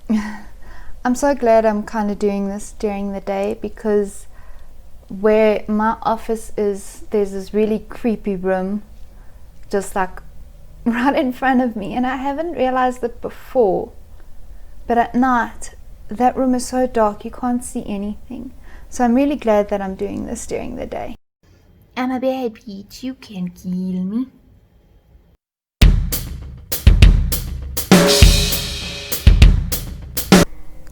I'm so glad I'm kind of doing this during the day, because where my office is, there's this really creepy room just like right in front of me, and I haven't realized it before, but at night that room is so dark you can't see anything. So I'm really glad that I'm doing this during the day. I'm a bad bitch, you can kill me.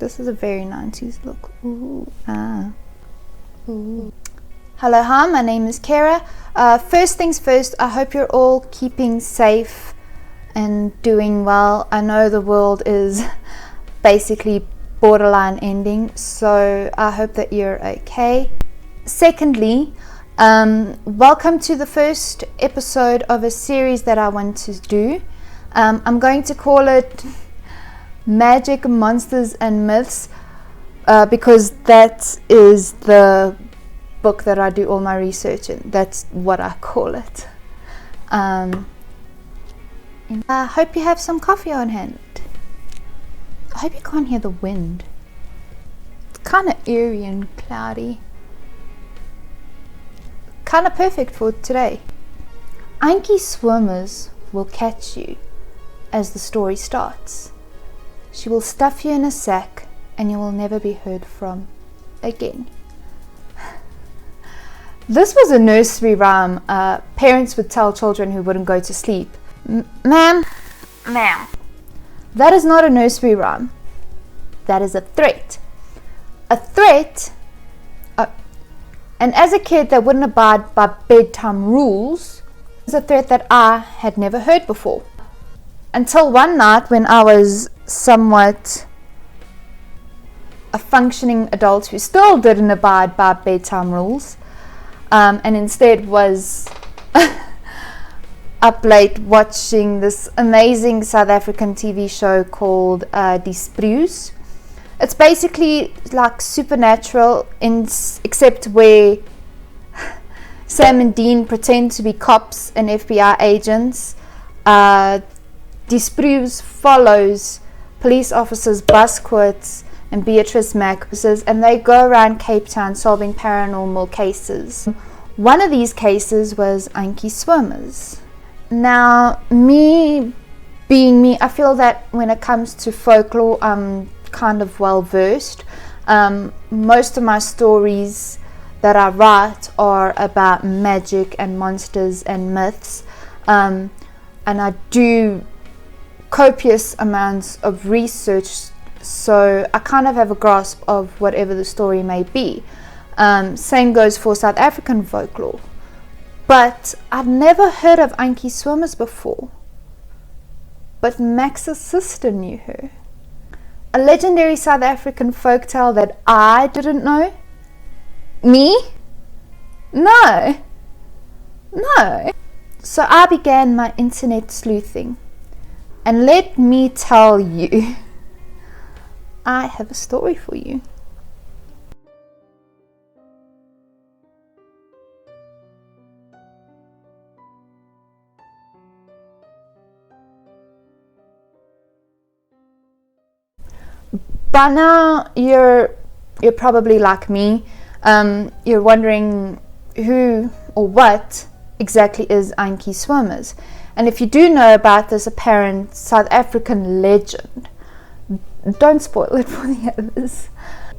This is a very 90s look. Ooh, ooh. Hello, hi, my name is Kera. First things first, I hope you're all keeping safe and doing well. I know the world is basically borderline ending, so I hope that you're okay. Secondly, welcome to the first episode of a series that I want to do. I'm going to call it Magic, Monsters and Myths, because that is the book that I do all my research in. That's what I call it. I hope you have some coffee on hand. I hope you can't hear the wind. It's kind of eerie and cloudy. Kind of perfect for today. Antjie Somers will catch you as the story starts. She will stuff you in a sack and you will never be heard from again. This was a nursery rhyme parents would tell children who wouldn't go to sleep. Ma'am, that is not a nursery rhyme. That is a threat. A threat, and as a kid that wouldn't abide by bedtime rules, is a threat that I had never heard before. Until one night when I was somewhat a functioning adult who still didn't abide by bedtime rules, and instead was up late watching this amazing South African TV show called Spreeus. It's basically like Supernatural, except where Sam and Dean pretend to be cops and FBI agents. Spreeus follows police officers Busquets and Beatrice Mac, and they go around Cape Town solving paranormal cases. One of these cases was Antjie Somers. Now, me being me, I feel that when it comes to folklore, I'm kind of well versed. Most of my stories that I write are about magic and monsters and myths, and I do copious amounts of research, so I kind of have a grasp of whatever the story may be. Same goes for South African folklore. But I'd never heard of Antjie Somers before. But Max's sister knew her. A legendary South African folktale that I didn't know. Me? No. So I began my internet sleuthing. And let me tell you, I have a story for you. By now, you're probably like me. You're wondering who or what exactly is Antjie Somers. And if you do know about this apparent South African legend, don't spoil it for the others.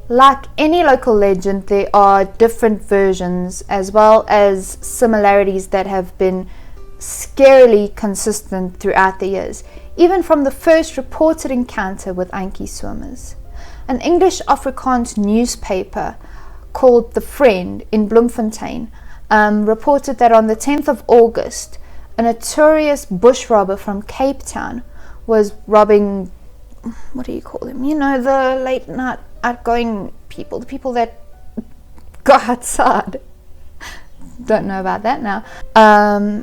Like any local legend, there are different versions as well as similarities that have been scarily consistent throughout the years, even from the first reported encounter with Antjie Somers. An English Afrikaans newspaper called The Friend in Bloemfontein reported that on the 10th of August, a notorious bush robber from Cape Town was robbing, what do you call them? You know, the late night outgoing people, the people that go outside. Don't know about that now.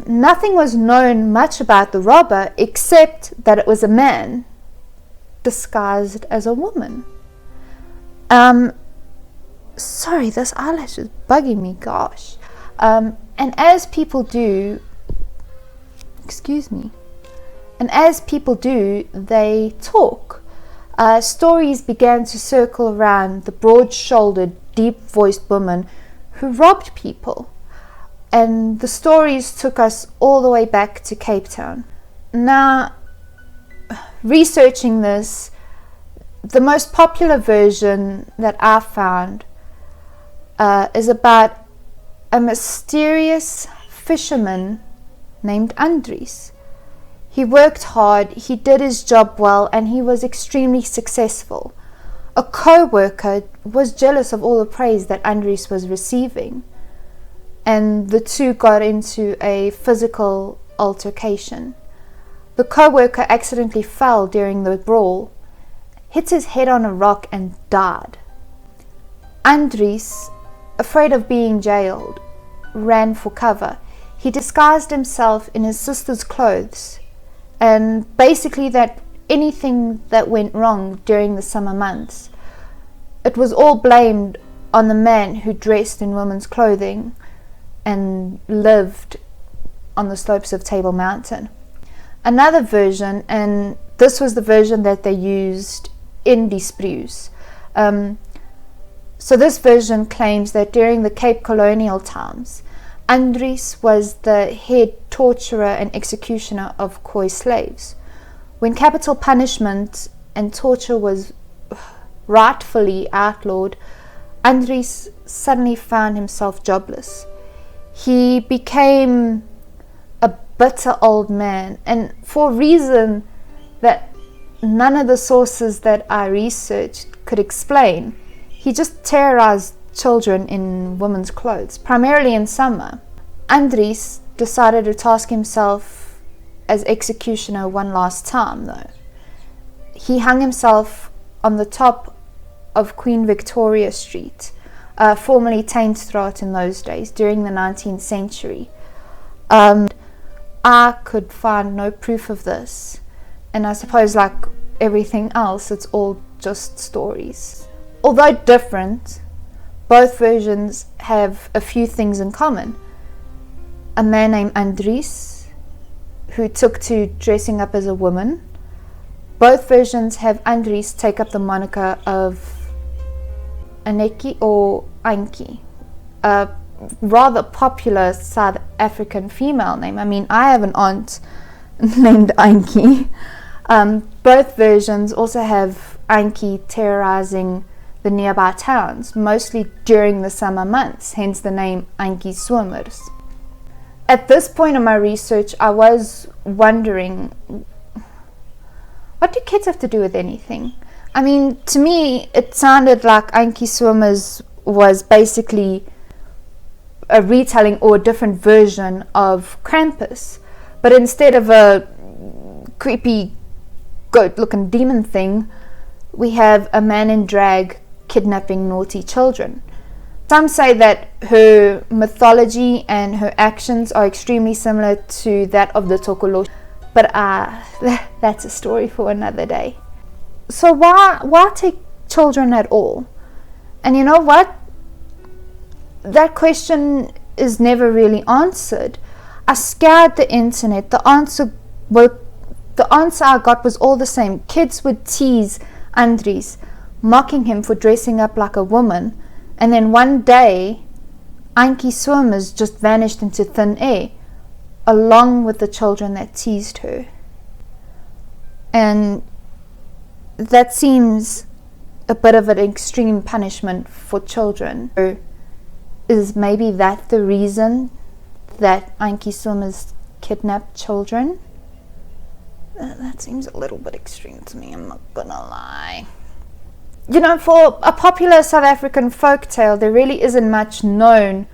Nothing was known much about the robber except that it was a man disguised as a woman. Sorry, this eyelash is bugging me, gosh. And as people do, they talk. stories began to circle around the broad-shouldered, deep-voiced woman who robbed people. And the stories took us all the way back to Cape Town. Now, researching this, the most popular version that I found is about a mysterious fisherman named Andries. He worked hard, he did his job well, and he was extremely successful. A co-worker was jealous of all the praise that Andries was receiving, and the two got into a physical altercation. The co-worker accidentally fell during the brawl, hit his head on a rock and died. Andries, afraid of being jailed, ran for cover. He disguised himself in his sister's clothes, and basically that anything that went wrong during the summer months, it was all blamed on the man who dressed in women's clothing and lived on the slopes of 𝙼𝚘𝚘𝚘𝚘. Another version, and this was the version that they used in the Spreeus. So this version claims that during the Cape colonial times, Andries was the head torturer and executioner of Khoi slaves. When capital punishment and torture was rightfully outlawed, Andries suddenly found himself jobless. He became a bitter old man, and for a reason that none of the sources that I researched could explain, he just terrorized children in women's clothes, primarily in summer. Andries decided to task himself as executioner one last time, though. He hung himself on the top of Queen Victoria Street, formerly 𝙼𝚘𝚗𝚜 in those days, during the 19th century. I could find no proof of this, and I suppose, like everything else, it's all just stories. Although different, both versions have a few things in common. A man named Andries, who took to dressing up as a woman. Both versions have Andries take up the moniker of Anki or Anki, a rather popular South African female name. I mean, I have an aunt named Anki. Both versions also have Anki terrorizing the nearby towns, mostly during the summer months, hence the name Antjie Somers. At this point in my research, I was wondering, what do kids have to do with anything? I mean, to me, it sounded like Antjie Somers was basically a retelling or a different version of Krampus, but instead of a creepy goat-looking demon thing, we have a man in drag kidnapping naughty children. Some say that her mythology and her actions are extremely similar to that of the 𝚘𝚘𝚘𝚘, but that's a story for another day. So why take children at all? And you know what? That question is never really answered. I scoured the internet. The answer I got was all the same. Kids would tease Andries, mocking him for dressing up like a woman, and then one day Antjie Somers just vanished into thin air, along with the children that teased her. And that seems a bit of an extreme punishment for children. Or is maybe that the reason that Antjie Somers kidnapped children? That seems a little bit extreme to me, I'm not gonna lie. You know, for a popular South African folktale, there really isn't much known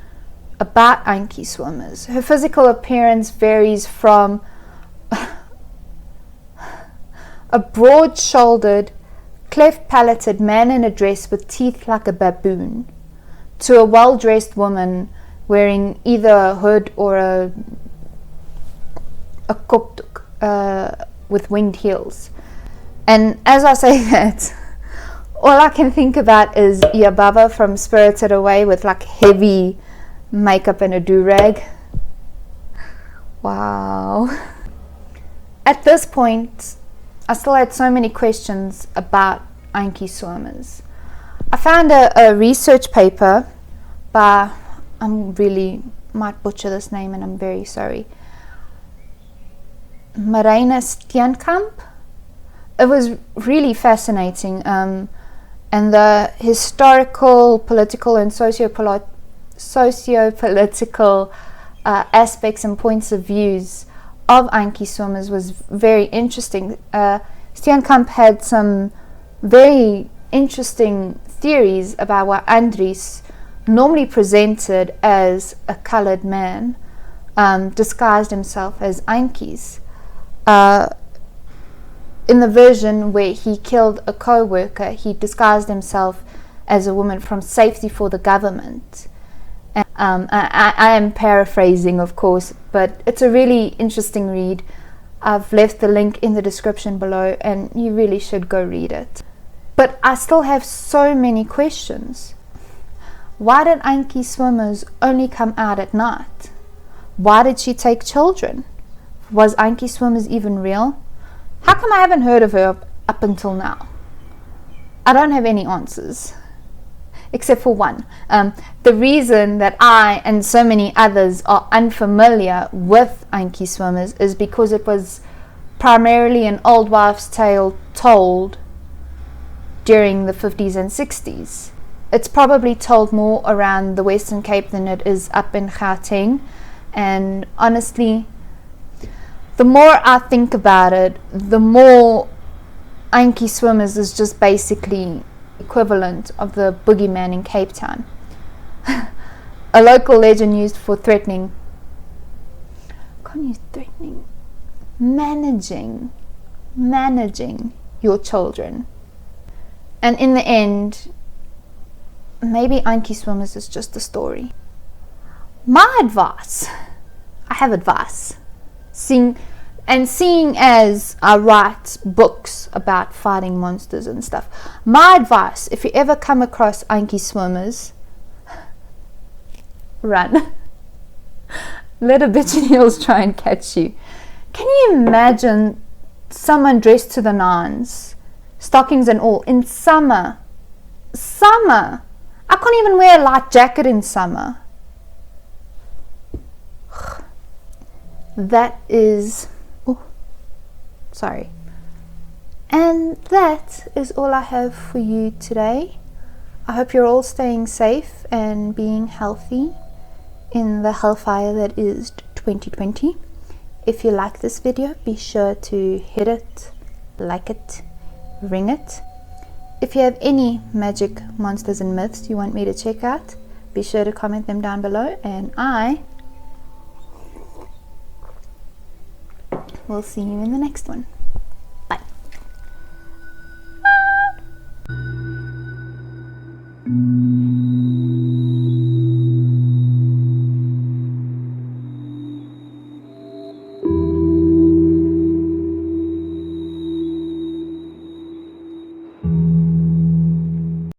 about Antjie Somers. Her physical appearance varies from a broad-shouldered, cleft-palated man in a dress with teeth like a baboon, to a well-dressed woman wearing either a hood or a kopdoek with winged heels. And as I say that, all I can think about is 𝙼𝚘𝚘𝚘𝚘 from Spirited Away with like heavy makeup and a do-rag. Wow. At this point, I still had so many questions about Antjie Somers. I found a research paper by, I'm really might butcher this name and I'm very sorry, Maryne Steenkamp. It was really fascinating, and the historical, political and socio-political aspects and points of views of Antjie Somers was very interesting. Steenkamp had some very interesting theories about why Andries, normally presented as a colored man, disguised himself as Antjies. In the version where he killed a co-worker, he disguised himself as a woman from safety for the government. I am paraphrasing, of course, but it's a really interesting read. I've left the link in the description below and you really should go read it. But I still have so many questions. Why did Antjie Somers only come out at night? Why did she take children? Was Antjie Somers even real? How come I haven't heard of her up until now? I don't have any answers. Except for one. The reason that I and so many others are unfamiliar with Antjie Somers is because it was primarily an old wives' tale told during the 50s and 60s. It's probably told more around the Western Cape than it is up in Gauteng. And honestly, the more I think about it, the more Antjie Somers is just basically equivalent of the boogeyman in Cape Town. A local legend used for threatening, managing your children. And in the end, maybe Antjie Somers is just a story. My advice, I have advice, seeing as I write books about fighting monsters and stuff, my advice, if you ever come across Antjie Somers, run. Let a bitch in heels try and catch you. Can you imagine someone dressed to the nines, stockings and all, in summer? I can't even wear a light jacket in summer. That is... sorry. And that is all I have for you today. I hope you're all staying safe and being healthy in the hellfire that is 2020. If you like this video, be sure to hit it, like it, ring it. If you have any magic monsters and myths you want me to check out, be sure to comment them down below, and I will see you in the next one.